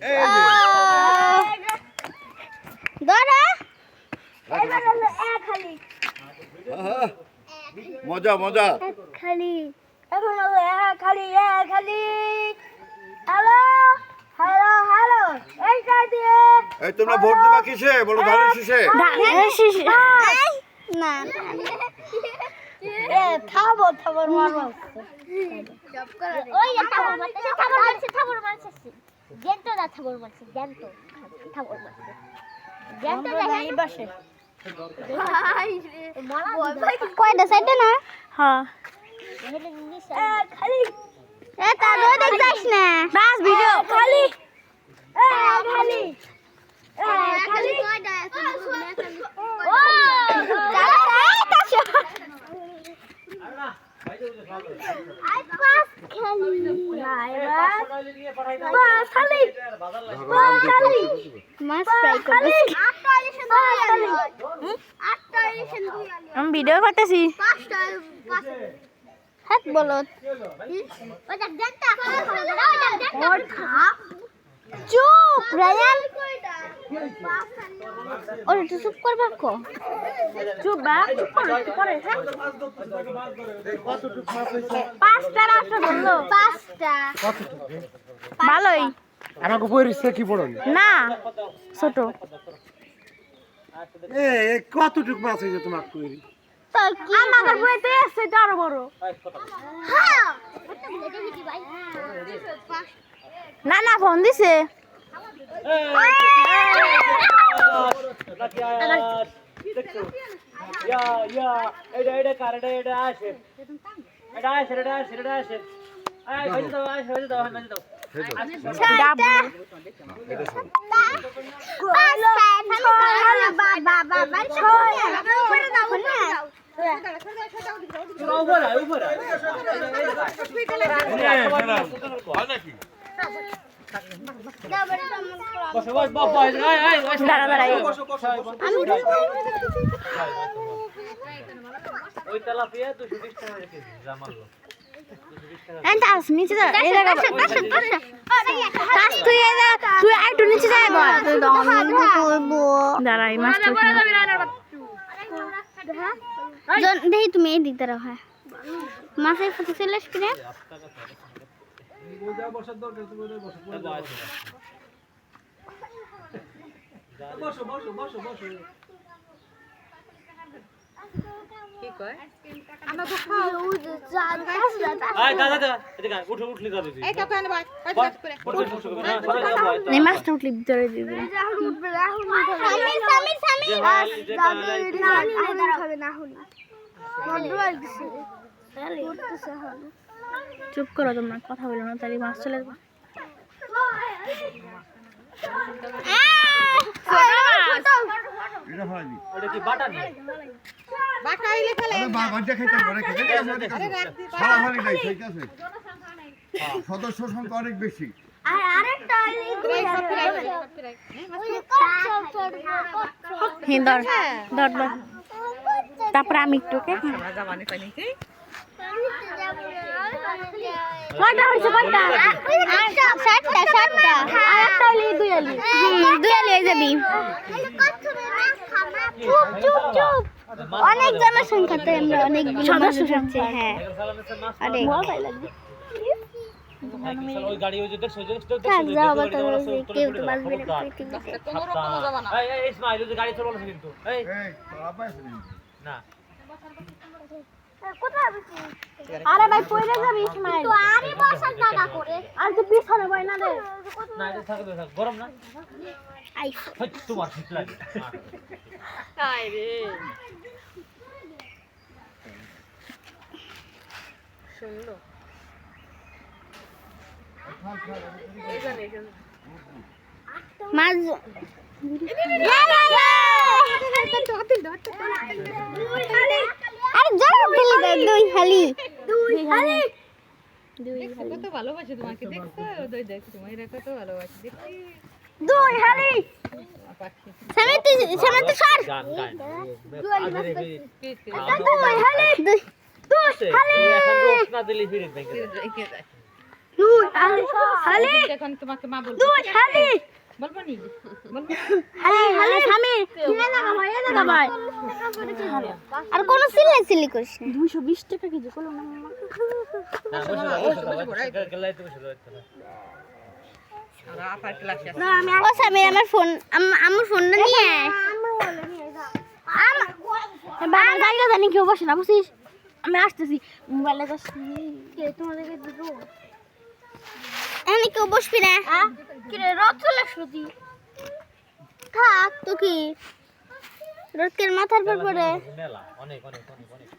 এই যে ধরো এবার হলো এক খালি আহা, মজা মজা খালি এখন হলো এক খালি হ্যালো হ্যালো হ্যালো এইটা দিয়ে এই তোমরা ভোট দিবা কিসে বলো ধানের শীষে না এ থাবো মারবো ওই থাবর মারছে জ্যান্ত না থাবর মারছে জ্যান্ত থাবর মারছে জ্যান্ত এই বাসে কয়টা সাইডে না হ্যাঁ খালি এ তারও দেখ যাস না বাস ভিডিও খালি খালি খালি ও যারা কাছে আই পাস খেলি না এবার বাস খালি মাছ ফ্রাই করবে আমি ভিডিও করতেছি হাত বলো ওই দেখ জানতা ওর খাপ চুপ রায়ান ওর একটু চুপ করবা কো চুপ বা চুপ করে হ্যাঁ পাঁচটা রাষ্ট্র বললো পাঁচটা ভালোই আমাকে বইরিছে কি পড়ন না ছোট এ কতটুক মাছ হইছে তোমার কইরি আমাদের বইতে আছে এটা আরো বড় হ্যাঁ না না ফোন দিছে নিচে তুই একটু নিচে যাই দাঁড়াই মাছটা দেখি তুমি এই দিক দ্বারা হয় মাছের সাথে চলে আসবি রে কি কয় আমাকে মাছটা উঠলে ভিতরে দিয়ে দিবি চুপ করো তোমরা কথা বলো না তাহলে মাছ চলে যাবে এটা হয় নি বাটা আইলে ফেলে আরে বাজা খাইতে পারে খেতে সারা ভালো নাই ঠিক আছে সদস্য সংখ্যা অনেক বেশি আর আরেকটা ধর ধর ধর তারপরে আমি একটু কে জামানে পানি কি কয়টা হইছে কয়টা সাতটা আরেকটা হইলে দুই আলি দুই আলি হয়ে যাবি চুপ চুপ চুপ অনেক জনসংখ্যা তো আমরা অনেক সদস্য সংখ্যা হ্যাঁ অনেক ওই গাড়ি ওই যে দেখছো থাক যাও আবার তোমরা কেউ তো বাঁচবে না পৃথিবীতে কোনো রকম যাবে না এই ইসমাইল ওই যে গাড়ি চলে বলছে কিন্তু এই এই বাবা আছে না আরে ভাই পয়রা যাবি ইসমাইল তো আরে বসার জায়গা করে আর তো পিছনে বই না রে না এটা থাকবে গরম না আইফোন হই তোমার ঠিক লাগে আই রে শুনলো মাছ আরে জল ফেলে দাও দুই হালি কত ভালোবাসে তোমাকে দেখছো ওই দেখো তোমার কত ভালোবাসে দেখছি দুই হালি সামনে সর গান গান দুই হালি দুই এখন রোজ না দিলে ফিরে ব্যাংকে কে যায় না দিলে ফিরে ব্যাংকে দুই হালি না দিলে ফিরে ব্যাংকে দুই হালি না কে যায় এখন তোমাকে মা বলবো বলবো নি বলবো আর কোনো সিলি করিস না। 220 টাকা কেজি কলো না মামা। গেলাই তুমি শুরু করতে ও সামির আমার ফোন আমার ফোনটা নিয়ে বাবা গাড়িটা জানি কেউ বসে না বুঝছিস আমি আসতেছি মোবাইলে যাস কে তোমাদেরকে দুটো এখানে কেউ বসবি না। কি রে রথ চলে আসলো তুই থাক তো কি রোদের মাথার পর পরে মেলা অনেক অনেক অনেক অনেক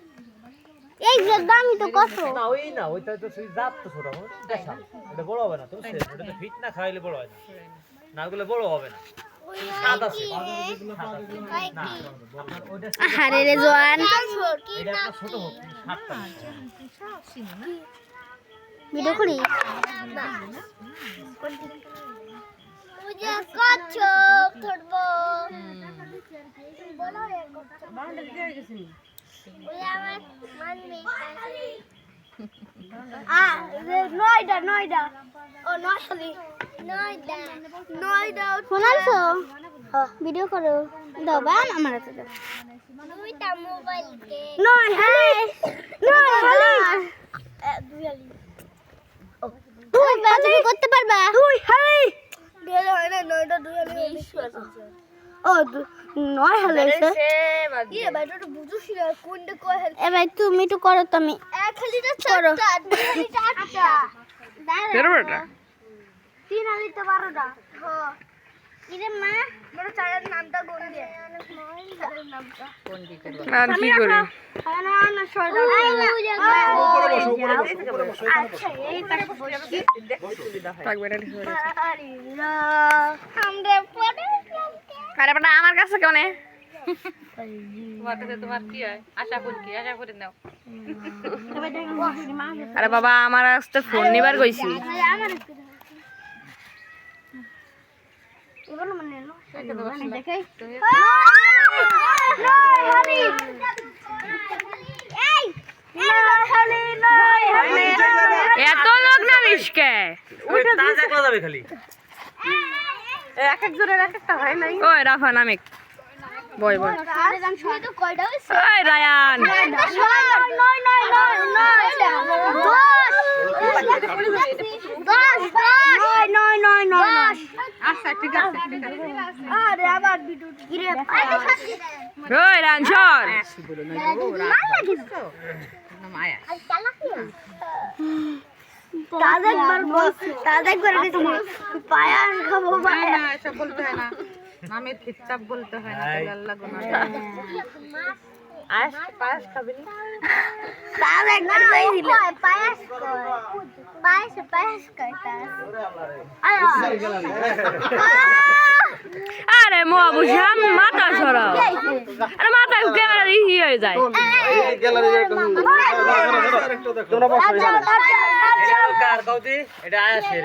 এই যে দামি তো কত না ওইটা তো সেই জাত তো ছোট দেখা এটা বড় হবে না তো ওটা তো ফিট না খাইলে বড় হয় না না ওগুলো বড় হবে না সাদা আছে না আপনার ওইটা আরে রে জোয়ান এটা একটা ছোট হোক 7টা ভিডিও করি পূজা কচ্ছপ ধরবো বলো রে ওই আমার মানবি নয়ডা ও নয়ডা ফোন আনছো ভিডিও করো দাও বা আমার হাতে দাও দুইটা মোবাইল কে নয় তুই বাজারে করতে পারবা তুই হাই দেলে হয় না নয়ডা দুই হালি ও নয় হালাইছে ইয়ে ভাই তো বুঝছিস না কোনটা কয় হাল এ ভাই তুমি একটু করো তো আমি এক হালিটা চারটা দুই হালিটা আটটা দাঁড়া 3 হালিটা 12টা হ্যাঁ ইরে মা বড় চারের নামটা কোন দিয়ে চারের নামটা কোন দিকে আর কি করি না না সরদা উপরে বসো আচ্ছা এই পাশে বসি থাকবে না ঠিক আমরা পড়ে আরে বাবা আমার কাছে কেন তোমার কাছে তোমার কি হয় আশা করে নাও আরে বাবা আমার আজকে ফোন নিবার কইছি আমার এবার মানে না দেখাই এত লোক না মিশকে তাজা করা যাবে খালি এক এক জনের এক একটা হয় নাই ওই রাফা নামিক বয় বয় ওই রায়ান আচ্ছা ঠিক আছে ওই রানছর মায়া পায়াস খাবো না এসব বলতে হয় না নামের কিতাব বলতে হয় না তাহলে আল্লাহ গুনাহ আজ পাস খাবি আরে মো বুঝাম মাথা সরাও আরে মাথা ক্যামেরা দিয়ে হয়ে যায় কার কওতি এটা আয়াসের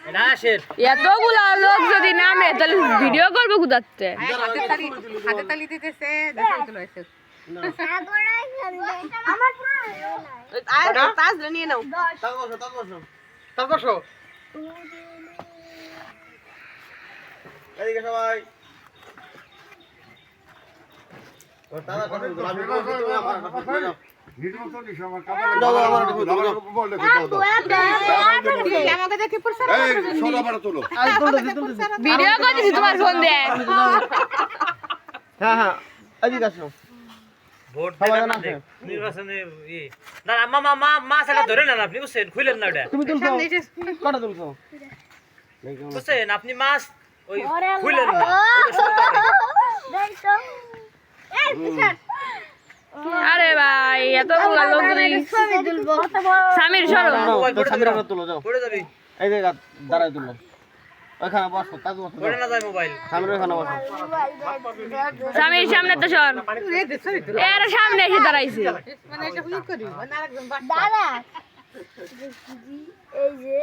এটা আয়াসের এতগুলা লোক যদি নামে তাহলে ভিডিও করবো কোথাতে হাতে তালি দিতেছে দেখো তো এসে তারপর এদিকে সবাই আমাকে দেখে পড়ছে ভিডিও করতেছি তোমার ফোন দিয়ে হ্যাঁ হ্যাঁ এদিকে আসো ভোট দেন না নির্বাচনে না মা সেটা ধরে নেন আপনি বুঝছেন খুলেন না ওটা তুমি তুলছো কটা তুলছো বুঝছেন আপনি মাছ ওই খুলেন না আরে ভাই এতগুলা লোক যদি সামির সরো তুলো যাও পড়ে যাবি এই জায়গা দাঁড়ায় তুলো ওখানে বসো তাজ বসো পড়ে না যায় মোবাইল সামনে ওখানে বসো সামির সামনে তো সর এর সামনে এসে দাঁড়াইছে মানে এটা হুই করি মানে আরেকজন বাট দাদা এই যে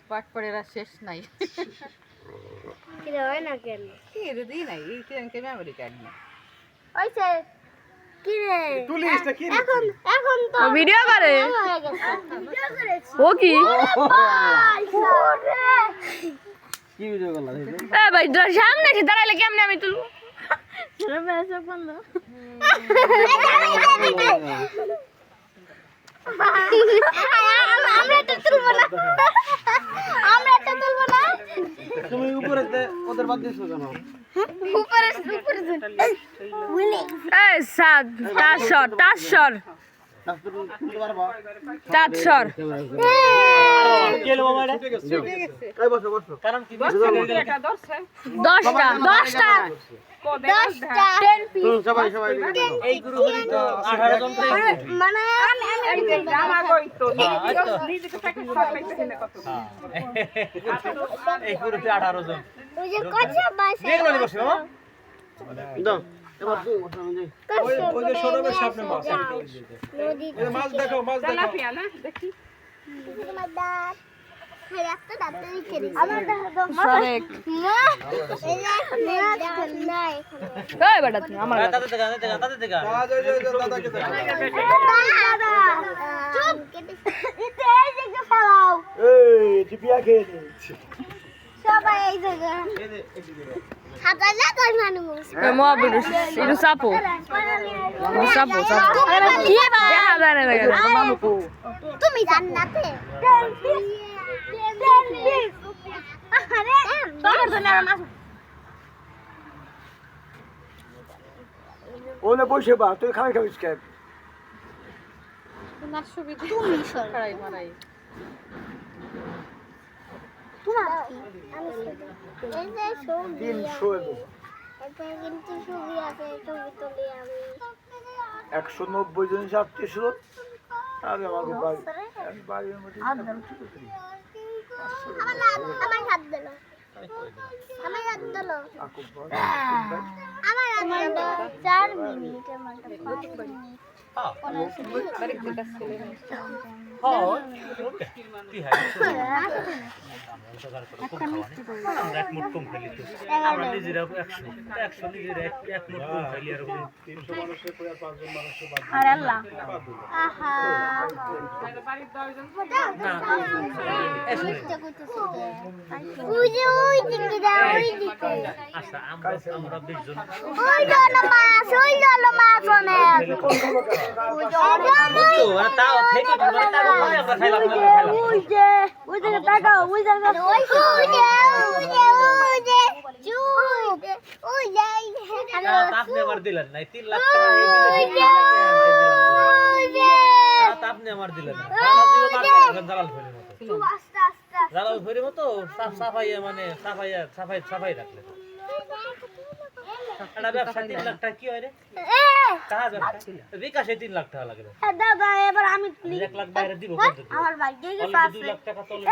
পাট করে আর শেষ নাই কি হয় না কেন কি রে দি নাই এই কি মেমোরি কার্ড না ওইছে কি রে তুলিসটা কি রে? এখন এখন তো ভিডিও করে হয়ে গেছে ভিডিও করেছি ও কি কি ভিডিও করলা এ ভাই সামনে এসে দাঁড়াইলে কেমনে আমি তুলবো আমরা তো তুলবো না আমরা তো তুলবো না তুমি উপরে ওদের বাদ দিছো কেন উপরে বুঝলি এই সাত টাসর তুলতে পারবা টাসর কে লো মামা এটা এই বসো বসো কারণ কি 10টা সবাই এই গ্রুপে তো 18 জন তো মানে এই গ্রুপে 18 জন ওই যে কচ্ছা বাসে দেখলো নি বসে মামা দাও এবার তুই বসো আমি যাই ওই যে সরবের সামনে মাছ। নদী এই মাছ দেখো, মাছ দেখো। তোমার দাঁত একটা দাঁত রেখে দিছি আমার দাঁত সরেক নাই এই বেটা তুমি আমার তাতে দেখা আজ ওই যে দাদাকে দেখো। চুপ এটা এই জায়গা ফেলাও এই টিপিয়া খেয়ে নিয়েছে। সবাই এই জায়গা হাতা যা তোর মানুষ মহাবীর ইরু সাপো সাপো কি দেখা যায় না তুমি জান্নাতে আরে তোমার জন্য মাছ ওনে বসে বা তুই খাই খাবিস কেন? তুমি সর তোমার আমি এই যে ছবি 300 এলো। এটা কিন্তু ছবি আছে ছবি তুলি আমি 190 জন যাত্রী ছিল। আর আমাকে বাড়ির মধ্যে আমার হাত দিল আমার হাত দিল আকুব ভাই। আমার হাত দিল 4 মিনিটের মধ্যে 5 মিনিট আমরা নিজেরা 100 নিজেরা এক মুঠ কম খাইলি আর 300 মানুষের করে 5 জন মানুষের বাদ আর আল্লাহ আহা ওই দিকে দাও ওই দিকে আচ্ছা আমরা 20 জন ওই জল মাছ অনেক ওই জল তো তাও থেকে আমরা খাইলাম ওই যে তাকাও ওই জায়গা ওই যে চুপ ওই যে আপনি আমার দিলেন না 3 লাখ টাকা এই বিদেশে আপনি আমার দিলেন না সারা জীবন আর জালাল ফেরি মতো চুপ আস্তে আস্তে জালাল ফেরি মতো সাফাইয়া মানে সাফাই রাখলে এটা ব্যবসা 3 লাখ টাকা কি হয় রে কাজ বিকাশে 3 লাখ টাকা লাগে দাদা এবার আমি 1 লাখ বাইরে দিব কত আমার ভাগ্যে অলরেডি 2 লাখ টাকা চলে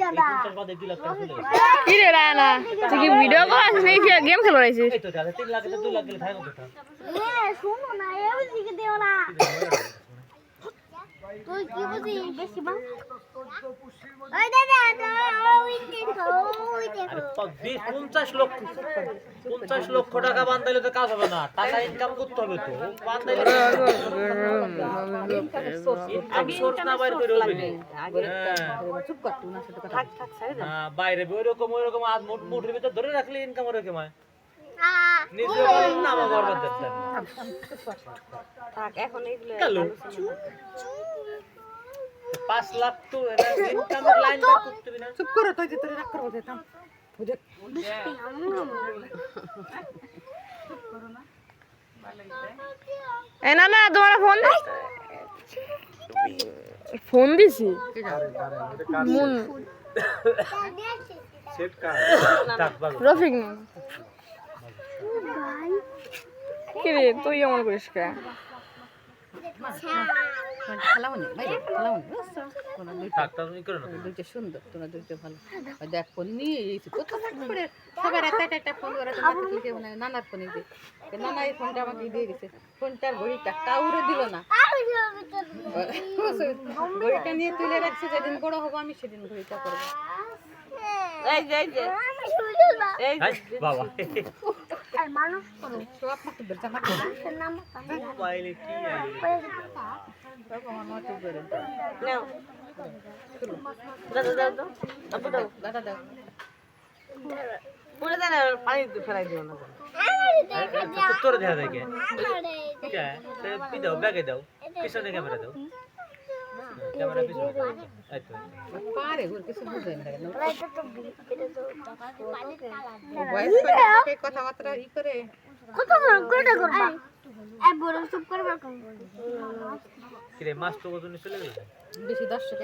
দাদা 50 বাদে 2 লাখ টাকা চলে গেছে কি রে রায়না তুই কি ভিডিও করিস নাকি গেম খেলো রাইছিস এই তো দাদা 3 লাখ 2 লাখ গেলে থাকে কত শুনো না এই দিকে দিও না তুই কি বুঝিস বেশি বা ওই দাদা ওই দেখো আরে 50 লক্ষ টাকা বান্ধাইলে তো কাজ হবে না টাকা ইনকাম করতে হবে তো বান্ধাইলে ইনকাম সোর্স না বাইরে করে হবে না চুপ কর তুই না সাথে কথা থাক সাইড বাইরে ওইরকম আজ মুঠের ভিতর ধরে রাখলে ইনকাম ওরকম হয় আ নিজে বলেন না আমার বরবাদ দেখতেন থাক এখন এইগুলো গেল 5 লাখ তো এটা ইনকামের লাইন বার করতে হবে না চুপ করো তুই যে তোর রাগ করবো থাম বুঝে এ না তোমার ফোন দিছি মুন সেট কার থাক বাবু রফিক না কি রে তুই এমন করিস কে খেলাওনি ভাই খেলাওনি বুঝছো কোন দুইটা থাক তুমি করো না দুইটা সুন্দর তোমরা দুইটা ভালো ওই দেখ ফোন নিয়ে এসে কত ফোন করে সবার একটা ফোন করে তোমার কি কেউ না নানার ফোনে দিয়ে নানা এই ফোনটা আমাকে দিয়ে দিছে ফোনটার ঘড়িটা কাউরে দিল না ঘড়িটা নিয়ে তুলে রাখছে যেদিন বড় হবো আমি সেদিন ঘড়িটা করবো এই যে বাবা মানুষ করো সব মাতুব্বের জামা নাম মোবাইলে কি সব আমার মাতুব্বের নাও দাদা দাও তো আপু দাও দাদা দাও পুরো দানা পানি ফেলাই দিও না তোর দেখা দেখে ঠিক আছে পি দাও ব্যাগে দাও পিছনে ক্যামেরা দাও ক্যামেরা পিছনে দাও এই তো পারে ওর কিছু বুঝাই না কেন এটা তো এটা তো বয়স করে কথাবার্তা ই করে কত কোটা করবা এ বড় চুপ করবা কোন কি রে মাছ তো কত চলে গেল বেশি দর্শক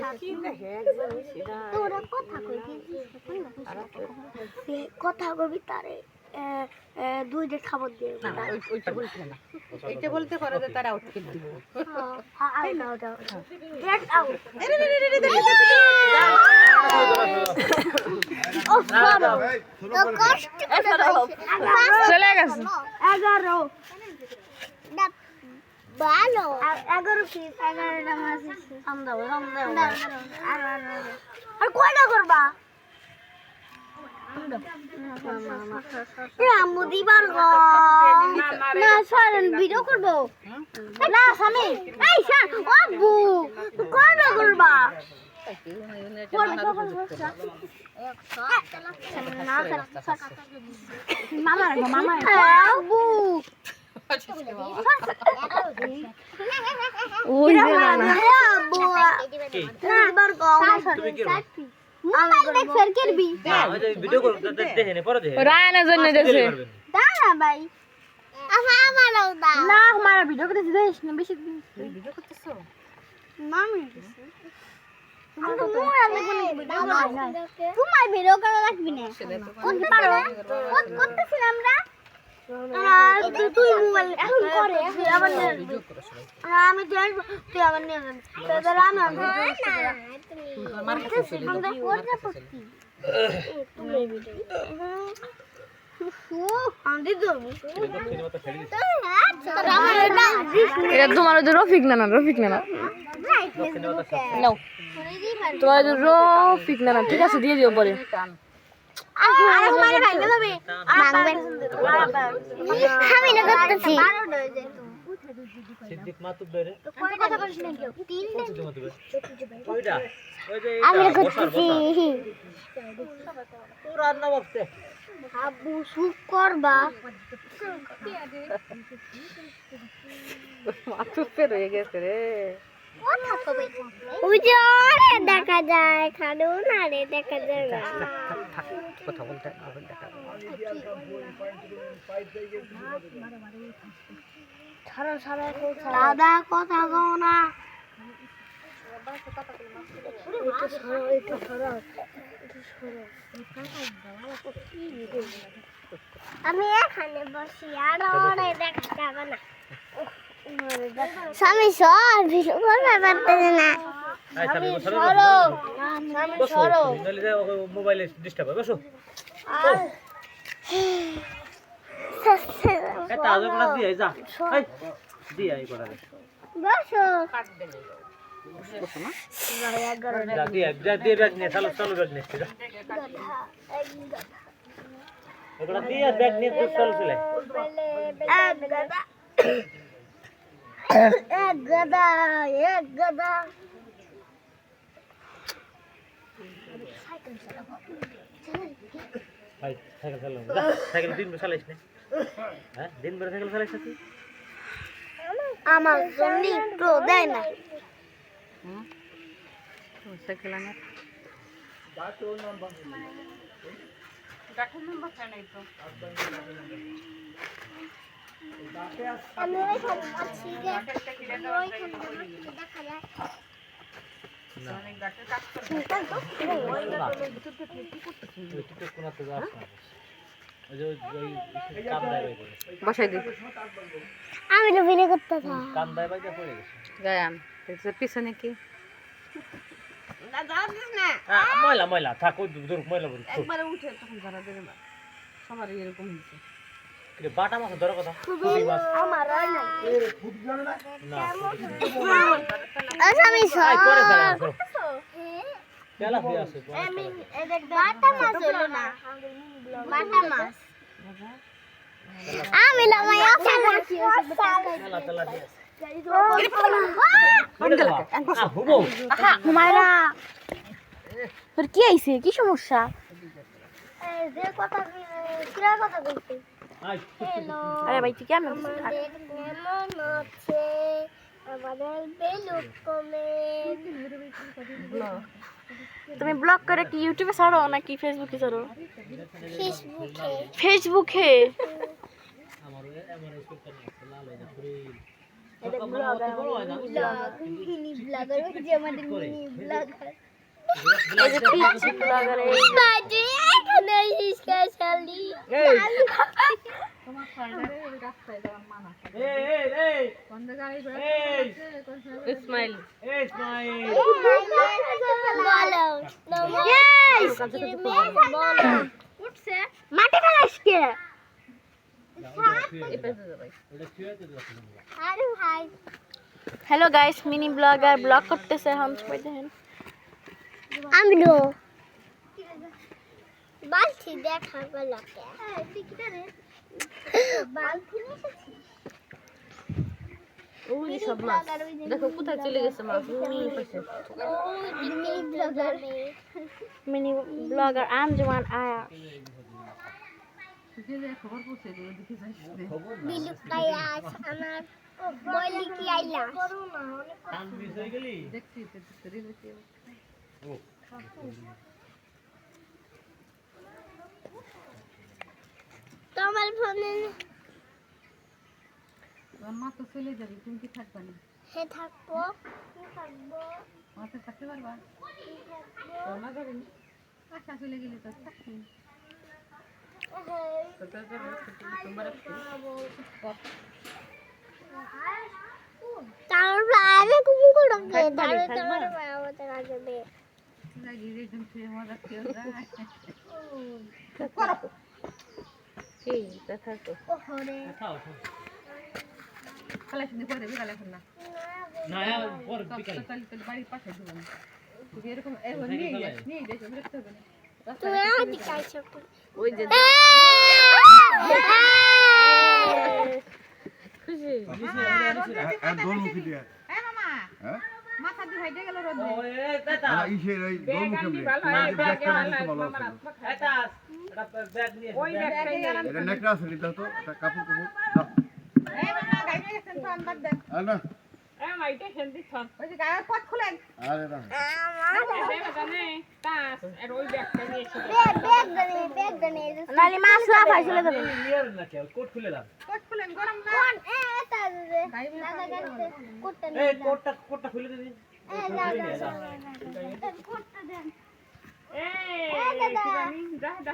তোরা কথা কথা কবি তারে দুই যে খাবার দিয়ে না ওইটা বলতে না এইটা বলতে পারো যে তারা আউটফিট দিব গেট আউট চলে গেছে 11 ভালো 11 পিস 11 টা মাছ আমদাও আর কয়টা করবা আম্মু দিবার গো না সারেন ভিডিও করবো না স্বামী এই শান আব্বু কয়টা করবা মামা আব্বু ওই যে না আব্বু দিবার গো তুমি কি মোবাইল দেখ ফের করবি ভিডিও করতে দেখে নে পরে দেখে রায়না জন্য দেছে দাঁড়া ভাই আমারও দাও না আমার ভিডিও করতে দিস না বেশি ভিডিও করতেছো মামি তোমার ভিডিও করা লাগবি না করতে পারো করতেছি আমরা তুই মোবাইল এখন করে আবার আমি তুই আবার নিয়ে যাবি তাহলে আমি আমার কাছে চলে আমরা করতে পারছি এটা তোমার ওই যে রফিক না রফিক না নাও তোমার ওই যে রফিক না ঠিক আছে দিয়ে দিও পরে আমি না করতেছি সিদ্দিক মাতুব্বেরে কথা বলিস না কেউ সিদ্দিক মাতুব্বের ওইটা ওই যে আমি না করতেছি তোর আর না বাপতে আব্বু সুখ করবা মাতুব্বের হয়ে গেছে রে উজরে দেখা যায় খানো না রে দেখা যায় না কথা বলতে দেখা দাদা কথা কও না আমি এখানে বসি আর ওরে দেখা যাবে না স্বামী সর ভিডিও করতে পারতেছে না স্বামী সরো স্বামী সরো নইলে যে মোবাইলে ডিস্টার্ব হবে বসো এটা আজ কোনা দিয়ে যা এই দিয়ে আই করা বসো যা দিয়ে ব্যাগ নিয়ে চালু ব্যাগ নিয়ে যা এগুলা দিয়ে ব্যাগ নিয়ে চল চলে এক গদা ভাই সাইকেল চালাও সাইকেল দিন ভর চালাইছ না হ্যাঁ দিন ভর সাইকেল চালাইছ তুই আমার জন্য একটু দেয় না সাইকেল আনা গাঠের নাম্বার চাই নাই তো আমি ওইখানে আছি রে ওইখানে দেখা যায় অনেক গাঠের কাজ করে তুই কোনাতে যাস না ওই যে ওই কাম দাই বাইরে বসাই দি আমি তো ভিডিও করতেছি কাম দাই বাইরে পড়ে গেছে গায়ান এর পিছনে কি ময়লা থাক ওই দূর ময়লা বল একবারে উঠে তখন ধরা দেবে না সবার এরকম হয়েছে কিন্তু বাটা মাছ ধরে কথা পুঁটি মাছ আমার আর না না আমি আই পরে সব দাঁড়া করো তেলা হয়ে আছে আমি বাটা মাছ হলো না বাটা মাছ আমি লামাই মেলা তেলা দিয়ে হুবো আহা হুমায়রা তোর কি আইছে কি সমস্যা যে কথা কিরা কথা বলতে আই আরে ভাই তুই কেমন আমাদের কেমন আছে আমাদের বেলুক কমে তুমি ব্লগ করে কি ইউটিউবে ছাড়ো নাকি ফেসবুকে ছাড়ো ফেসবুকে ফেসবুকে আমার আমার স্কুলটা নিয়ে আছে লাল হয়ে পুরি মিনি ব্লগার ওই যে আমাদের মিনি ব্লগার এই যে পিচ্ছি ব্লগার এই বাজে এখানে স্পেশালি তোমার ফাইনালে রাস্তায় যাওয়ার মানা এই কোন গাড়ি ঘোড়া এই ইসমাইল এই স্মাইল বলো ইয়েস বলো উঠছে মাটি ফেলাস কে ওটা ছুঁয়েতে যাচ্ছে আরে ভাই hello guys mini blogger blog করতেছে এখন সবাই দেখেন আমিও বালতি দেখা গেলকে তুই কি রে বালতি নিয়েছিস ওই সব মাছ দেখো কোথায় চলে গেছে মাছ mini blogger mini blogger Anjuman আয়া যে যে খবর পৌঁছে দিয়ে দেখে যাস বিলু কায়াস আমার বলি কি আইলা কান মিস হয়ে গেলি দেখছি তো রিলেছি ও তোমার ফোনে তোর মা তো চলে যাবে তুমি কি থাকবা না হে থাকবো মাতে থাকতে পারবা তোর মা যাবে না আচ্ছা চলে গেলে তো থাকবি তারপর আরে কুমু করবে তারপর আমাদের আসবে গিয়ে একদম শুয়ে মজা খেয়ে যায় কি দেখা তো ওহরে খাও কালে শুনে পরে বিকালে এখন না না পর বিকালে কাল কাল বাড়ির পাশে দেবো না তুই এরকম এরকম নিয়ে যাস রাখতে হবে না তুই আদি কাইছো ওই যে খুশি আর দোলমুখী দিয়ে হ্যাঁ মামা হ্যাঁ মাথা দিয়ে হাইটে গেল রোদ ও এ তাতা আর ইসের ওই দোলমুখী দিয়ে তোমার ব্যাগটা দিতে ভালো আছে এটা এটা ব্যাগ নিয়ে ওই এটা নেকড়া আছে দাও তো এটা কাপড় দাও এই মামা গাইতে গেছেন তো আনবার দেন আর না ওই যে গায়ের পথ খুলেন আরে না বেগ গনে নালি মাছ লাভ হয় চলে যাবে নিয়ে না কেউ কোট খুলে দাও পথ খুলেন গরম না কোন এটা রে গাইবে দাদা গাইতে কোটটা এই কোটটা খুলে দে কোটটা দেন এই দাদা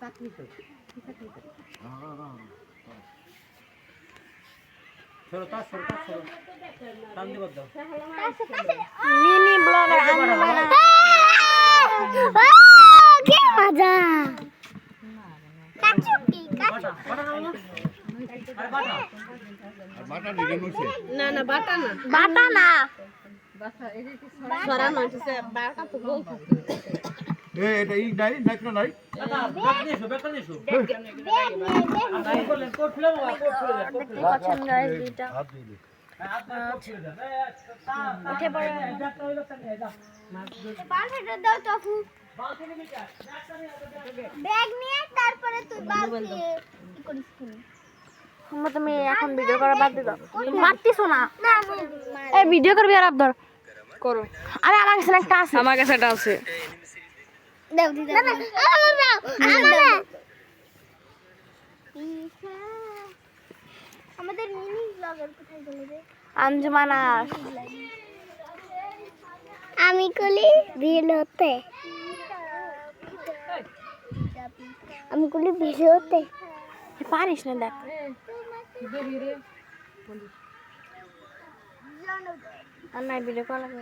চাকরি তো সরো টান দিব দাও মিনি ব্লগার আঞ্জুমান কি মজা কাচুটি বাটা নাও না আরে বাটা আর মাথা দিকে নইছে না না বাটা না বাসা এই যে কি সরানো হচ্ছে বাটা তো গোল এটা ই নাই নেকড়া নাই দাদা ব্যাগ নিয়ে এসো ব্যাগটা নিয়ে এসো বেগ নে বললেন কোট খুলে দাও কোট খুলে দাও দেখতে পাচ্ছেন গাইস দুইটা হাত দিয়ে দে উঠে পড়ে বালতিটা দাও তো আপু ব্যাগ নিয়ে তারপরে তুই বালতি কি করিস তুমি এখন ভিডিও করা বাদ দাও তুমি মারতিছো না না এই ভিডিও করবি আর আবদর করো আরে আমার কাছে একটা আছে আমার কাছে একটা আছে দাও দি দাও আমাদের মিনি ব্লগার কোথায় গেল রে আঞ্জুমান আস আমি কলি ভিডিওতে আমি কলি ভিডিওতে পারিস না দেখ বেরিয়ে রে আর নাই ভিডিও করা লাগবে